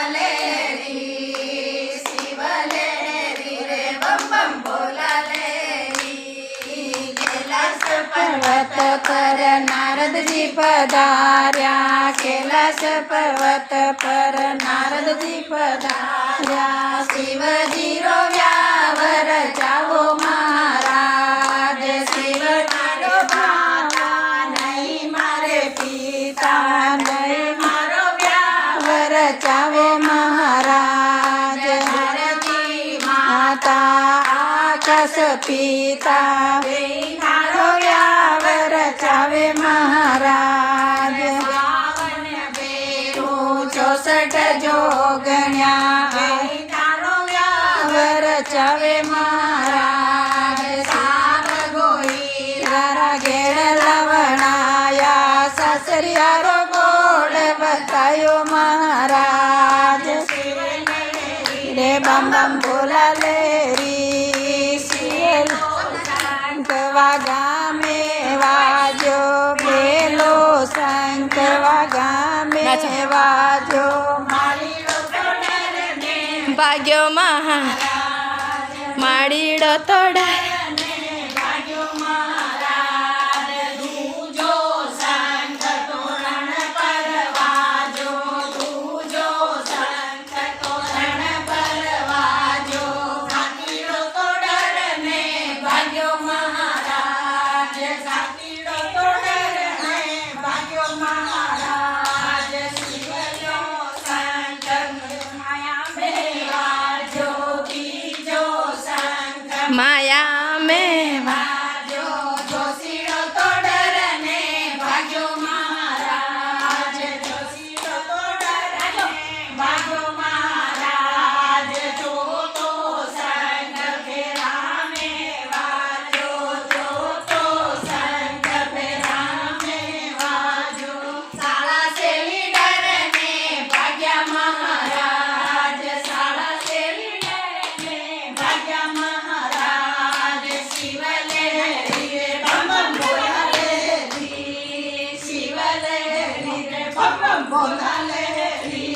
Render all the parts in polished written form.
ले री, शिव ले री रे बम बम भोला ले री। कैलास पर्वत पर नारद जी पधार्या, कैलास पर्वत पर नारद जी पधार्या। शिवजी रो व्यावर जावो महाराज, शिव मारो माता नहीं मारे पिता, नहीं मारो व्यावर जावो महाराज। धरती माता आकाश पिता मारो व्यावर जावे महाराज। 64 जोगण्या व्यावर जावे महाराज। साप गोईरा घेर लवणाया, सासरिया रो गोड बतायो महाराज। रे बम बम भोला ले री, शिव वागा में वाजो बेलो शंख वागा में वाजो। भाग्यो महा माड़ीड़ो तोड़ा माया में वाजो, जोशीड़ो तो डरने भाग्यो महाराज। जोशीड़ो तो डरने भाग्यो महाराज। जो तो संग फेरा में वाजो, जो तो संग फेरा में वाजो। साला सेली डरने भाग्या महाराज, साला सेली डरने भाग्या महाराज। शिव ले री रे बम बम भोला ले री, शिव ले री रे बम बम भोला ले री।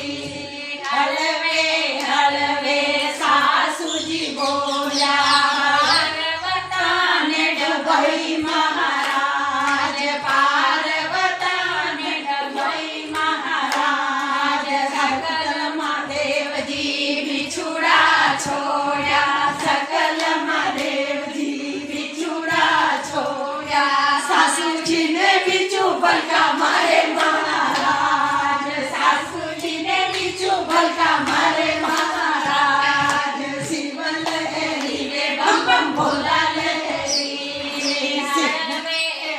हलवे सासुजी बोल्या, पार्वता ने डबई महाराज, पार्वता ने डबई महाराज। सकल महादेव जी बिछुड़ा छोड़ा, सकल महादेव जी बिछुड़ा छोड़ा। सासू जी ने बिचू बलका मारे महाराज, सासू जी ने बिचू बलका मारे महाराज। शिव ले री रे बम बम भोला ले री।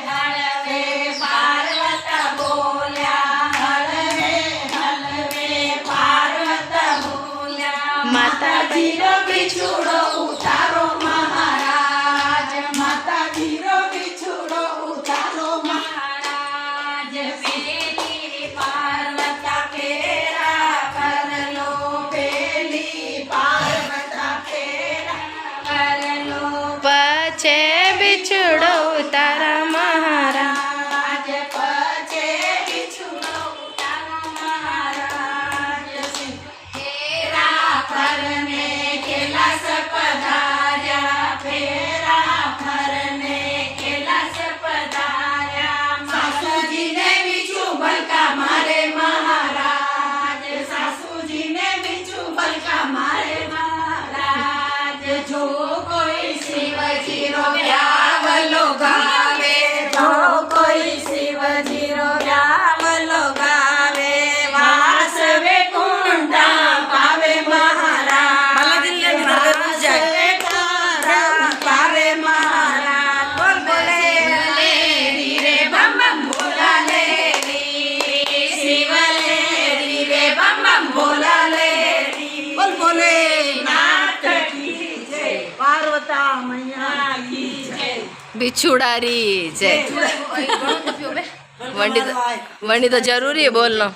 हलवे पार्वता बोल्या, हलवे पार्वता बोल्या। माता जी रो बिछुड़ो उतारो महाराज, माता जी रो बिछुड़ो उतारो महाराज। पेली पार्वता फेरा कर लो, पेली पार्वता फेरा कर लो। पछे बिछुड़ो उतारा महाराज, पछे बिछुड़ो उतारा महाराज। फेरा करने कैलास पधार्या, फेरा करने कैलास पधार्या। सासू जी ने बिच्छू बलका मारे महाराज, सासू जी ने बिच्छू बलका मारे महाराज। जो कोई शिवजी रो व्यावलो गावे, जो कोई शिवजी रो व्यावलो गावे। वासवे कुंडा पावे महाराज, वासवे कुंडा पावे महाराज। बोल बोले ले री रे बम बम भोला ले री, शिव ले री रे बम बम भोला ले री। बोल बोले नाथ की जय, पार्वता मैया की जय, बिछुड़ारी जय। वंडी तो जरूरी है बोलना।